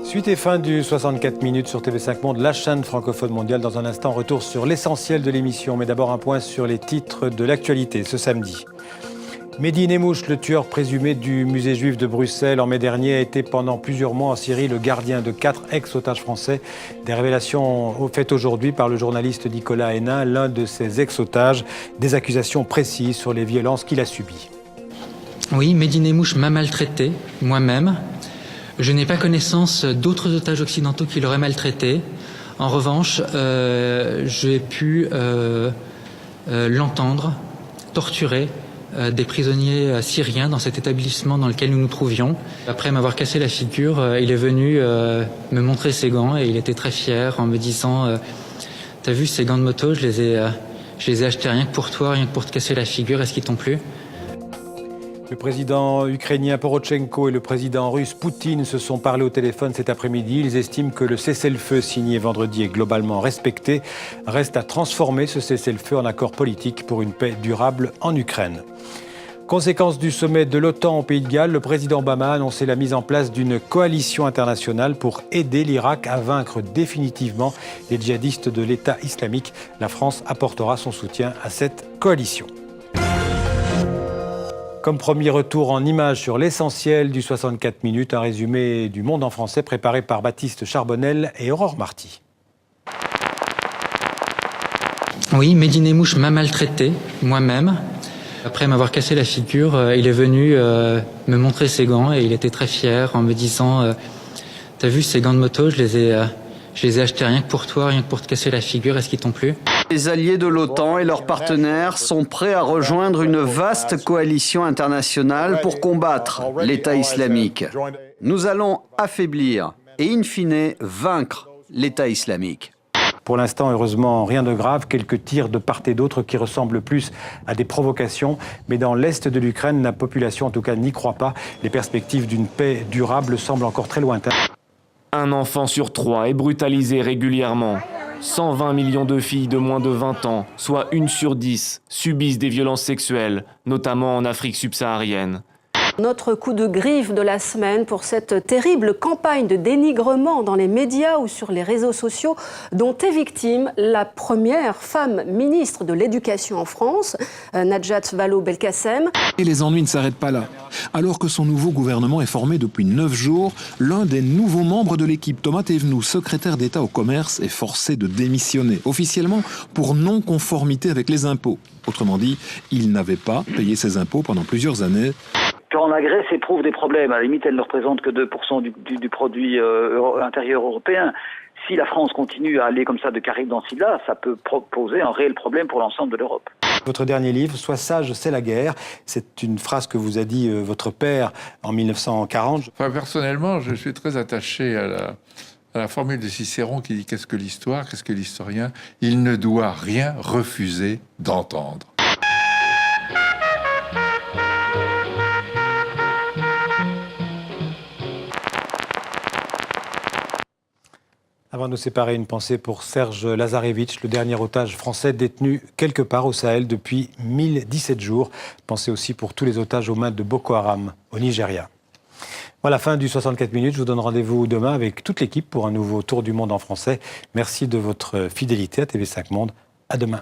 Suite et fin du 64 minutes sur TV5 Monde, la chaîne francophone mondiale. Dans un instant, retour sur l'essentiel de l'émission. Mais d'abord un point sur les titres de l'actualité ce samedi. Mehdi Nemmouche, le tueur présumé du musée juif de Bruxelles en mai dernier, a été pendant plusieurs mois en Syrie le gardien de 4 ex-otages français. Des révélations faites aujourd'hui par le journaliste Nicolas Hénin, l'un de ces ex-otages. Des accusations précises sur les violences qu'il a subies. Oui, Mehdi Nemmouche m'a maltraité, moi-même. Je n'ai pas connaissance d'autres otages occidentaux qui l'auraient maltraité. En revanche, j'ai pu l'entendre torturer des prisonniers syriens dans cet établissement dans lequel nous nous trouvions. Après m'avoir cassé la figure, il est venu me montrer ses gants et il était très fier en me disant « T'as vu ces gants de moto, je les ai achetés rien que pour toi, rien que pour te casser la figure, est-ce qu'ils t'ont plu ?» Le président ukrainien Porochenko et le président russe Poutine se sont parlé au téléphone cet après-midi. Ils estiment que le cessez-le-feu signé vendredi est globalement respecté. Reste à transformer ce cessez-le-feu en accord politique pour une paix durable en Ukraine. Conséquence du sommet de l'OTAN au Pays de Galles, le président Obama a annoncé la mise en place d'une coalition internationale pour aider l'Irak à vaincre définitivement les djihadistes de l'État islamique. La France apportera son soutien à cette coalition. Comme premier retour en images sur l'essentiel du 64 minutes, un résumé du Monde en français préparé par Baptiste Charbonnel et Aurore Marty. Oui, Mehdi Nemmouche m'a maltraité, moi-même. Après m'avoir cassé la figure, il est venu me montrer ses gants et il était très fier en me disant « T'as vu ces gants de moto, je les ai achetés rien que pour toi, rien que pour te casser la figure, est-ce qu'ils t'ont plu ?» Les alliés de l'OTAN et leurs partenaires sont prêts à rejoindre une vaste coalition internationale pour combattre l'État islamique. Nous allons affaiblir et in fine vaincre l'État islamique. Pour l'instant, heureusement, rien de grave. Quelques tirs de part et d'autre qui ressemblent plus à des provocations. Mais dans l'est de l'Ukraine, la population, en tout cas, n'y croit pas. Les perspectives d'une paix durable semblent encore très lointaines. Un enfant sur 3 est brutalisé régulièrement. 120 millions de filles de moins de 20 ans, soit 1 sur 10, subissent des violences sexuelles, notamment en Afrique subsaharienne. Notre coup de griffe de la semaine pour cette terrible campagne de dénigrement dans les médias ou sur les réseaux sociaux dont est victime la première femme ministre de l'Éducation en France, Najat Vallaud-Belkacem. Et les ennuis ne s'arrêtent pas là. Alors que son nouveau gouvernement est formé depuis 9 jours, l'un des nouveaux membres de l'équipe, Thomas Thévenoud, secrétaire d'État au commerce, est forcé de démissionner, officiellement pour non-conformité avec les impôts. Autrement dit, il n'avait pas payé ses impôts pendant plusieurs années. Quand la Grèce éprouve des problèmes, à la limite elle ne représente que 2% du produit intérieur européen. Si la France continue à aller comme ça de Caraïbes dans Silla, ça peut poser un réel problème pour l'ensemble de l'Europe. Votre dernier livre, Sois sage, c'est la guerre. C'est une phrase que vous a dit votre père en 1940. Enfin, personnellement, je suis très attaché à la formule de Cicéron qui dit « Qu'est-ce que l'histoire ? Qu'est-ce que l'historien ? Il ne doit rien refuser d'entendre. » Avant de nous séparer, une pensée pour Serge Lazarevitch, le dernier otage français détenu quelque part au Sahel depuis 1017 jours. Pensez aussi pour tous les otages aux mains de Boko Haram au Nigeria. Voilà, fin du 64 minutes. Je vous donne rendez-vous demain avec toute l'équipe pour un nouveau tour du monde en français. Merci de votre fidélité à TV5 Monde. À demain.